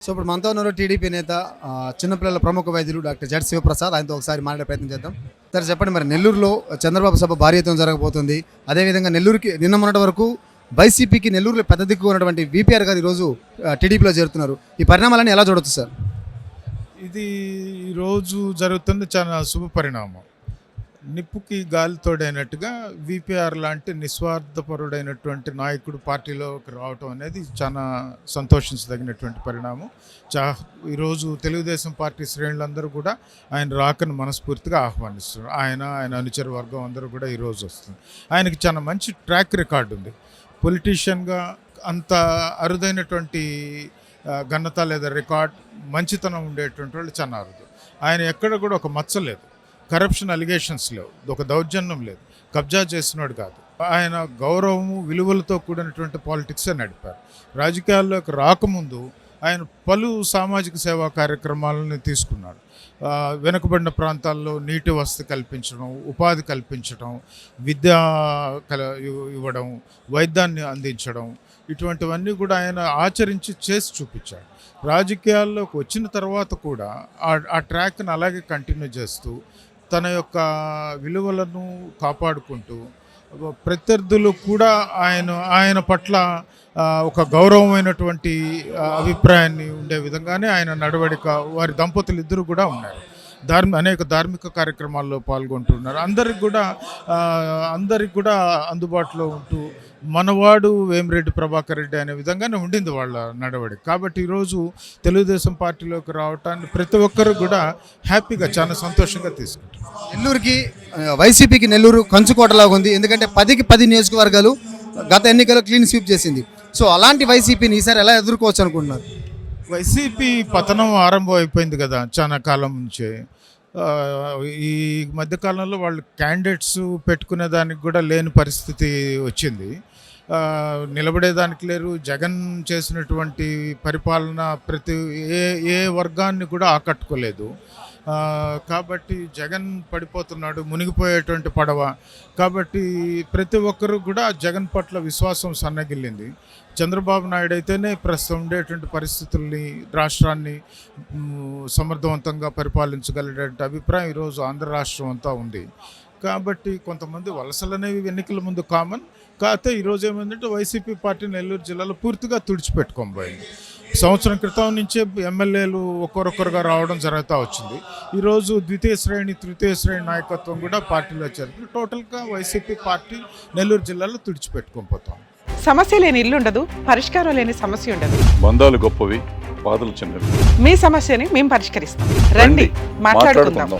So ఇప్పుడు మనతో ఉన్నారు టీడీపీ నేత చిన్నపిల్లల ప్రముఖ వైద్యులు డాక్టర్ జడ్ శివప్రసాద్. ఆయనతో ఒకసారి మాట్లాడే ప్రయత్నం చేద్దాం. సార్ చెప్పండి, మరి నెల్లూరులో చంద్రబాబు సభ భారీ ఎత్తున జరగబోతుంది. అదేవిధంగా నెల్లూరుకి నిన్న మొన్నటి వరకు వైసీపీకి నెల్లూరులో పెద్ద దిక్కు ఉన్నటువంటి వీపీఆర్ గారు ఈరోజు టీడీపీలో చేరుతున్నారు. ఈ పరిణామాలను ఎలా చూడొచ్చు సార్? ఇది ఈరోజు జరుగుతుంది చాలా శుభ పరిణామం. నిప్పుకి గాలి తోడైనట్టుగా వీపీఆర్ లాంటి నిస్వార్థపరుడైనటువంటి నాయకుడు పార్టీలోకి రావటం అనేది చాలా సంతోషించదగినటువంటి పరిణామం. ఈరోజు తెలుగుదేశం పార్టీ శ్రేణులందరూ కూడా ఆయన రాకను మనస్ఫూర్తిగా ఆహ్వానిస్తున్నారు. ఆయన అనుచర వర్గం అందరూ కూడా ఈరోజు వస్తుంది. ఆయనకి చాలా మంచి ట్రాక్ రికార్డు ఉంది. పొలిటీషియన్గా అంత అరుదైనటువంటి ఘనత లేదా రికార్డ్, మంచితనం ఉండేటువంటి వాళ్ళు చాలా అరుదు. ఆయన ఎక్కడ కూడా ఒక మచ్చ లేదు, కరప్షన్ అలిగేషన్స్ లేవు, ఒక దౌర్జన్యం లేదు, కబ్జా చేసినోడు కాదు. ఆయన గౌరవము విలువలతో కూడినటువంటి పాలిటిక్సే నడిపారు. రాజకీయాల్లోకి రాకముందు ఆయన పలు సామాజిక సేవా కార్యక్రమాలను తీసుకున్నాడు. వెనుకబడిన ప్రాంతాల్లో నీటి వసతి కల్పించడం, ఉపాధి కల్పించడం, విద్య ఇవ్వడం, వైద్యాన్ని అందించడం, ఇటువంటివన్నీ కూడా ఆయన ఆచరించి చేసి చూపించాడు. రాజకీయాల్లోకి వచ్చిన తర్వాత కూడా ఆ ట్రాక్ని అలాగే కంటిన్యూ చేస్తూ తన యొక్క విలువలను కాపాడుకుంటూ ప్రత్యర్థులు కూడా ఆయన పట్ల ఒక గౌరవమైనటువంటి అభిప్రాయాన్ని ఉండే విధంగానే ఆయన నడవడిక, వారి దంపతులు ఇద్దరు కూడా ఉన్నారు. అనేక ధార్మిక కార్యక్రమాల్లో పాల్గొంటున్నారు. అందరికి కూడా అందుబాటులో ఉంటూ మనవాడు వేమిరెడ్డి ప్రభాకర్ రెడ్డి అనే విధంగానే ఉండింది వాళ్ళ నడవడి. కాబట్టి ఈరోజు తెలుగుదేశం పార్టీలోకి రావటాన్ని ప్రతి ఒక్కరు కూడా హ్యాపీగా, చాలా సంతోషంగా తీసుకుంటారు. నెల్లూరుకి వైసీపీకి నెల్లూరు కంచుకోటలాగా ఉంది. ఎందుకంటే 10కి 10 నియోజకవర్గాలు గత ఎన్నికల్లో క్లీన్ స్వీప్ చేసింది. సో అలాంటి వైసీపీని ఈసారి ఎలా ఎదుర్కోవచ్చు అనుకుంటున్నారు? వైసీపీ పతనం ఆరంభం అయిపోయింది కదా చాలా కాలం నుంచే. ఈ మధ్యకాలంలో వాళ్ళు క్యాండిడేట్స్ పెట్టుకునే దానికి కూడా లేని పరిస్థితి వచ్చింది. నిలబడేదానికి లేరు. జగన్ చేసినటువంటి పరిపాలన ఏ వర్గాన్ని కూడా ఆకట్టుకోలేదు. కాబట్టి జగన్ పడిపోతున్నాడు, మునిగిపోయేటువంటి పడవ. కాబట్టి ప్రతి ఒక్కరూ కూడా జగన్ పట్ల విశ్వాసం సన్నగిల్లింది. చంద్రబాబు నాయుడు అయితేనే ప్రస్తుతం ఉండేటువంటి పరిస్థితుల్ని, రాష్ట్రాన్ని సమర్థవంతంగా పరిపాలించగలిగేటువంటి అభిప్రాయం ఈరోజు ఆంధ్ర రాష్ట్రం అంతా ఉంది. కాబట్టి కొంతమంది వలసలు అనేవి ఎన్నికల ముందు కామన్. కాకపోతే ఈరోజు ఏమైందంటే వైసీపీ పార్టీ నెల్లూరు జిల్లాలో పూర్తిగా తుడిచిపెట్టుకోబోయింది. సంవత్సరం క్రితం నుంచే ఎమ్మెల్యేలు ఒక్కొక్కరుగా రావడం జరుగుతూ వచ్చింది. ఈరోజు ద్వితీయ శ్రేణి, తృతీయ శ్రేణి నాయకత్వం కూడా పార్టీలో చేరుతుంది. టోటల్గా వైసీపీ పార్టీ నెల్లూరు జిల్లాలో తుడిచిపెట్టుకోపోతాం. సమస్య లేని ఇల్లు ఉండదు, పరిష్కారం లేని సమస్య ఉండదు. బంధాలు గొప్పవి, బాధలు చిన్నవి. మీ సమస్యని మేము పరిష్కరిస్తాం. రండి, మాట్లాడుకుందాం.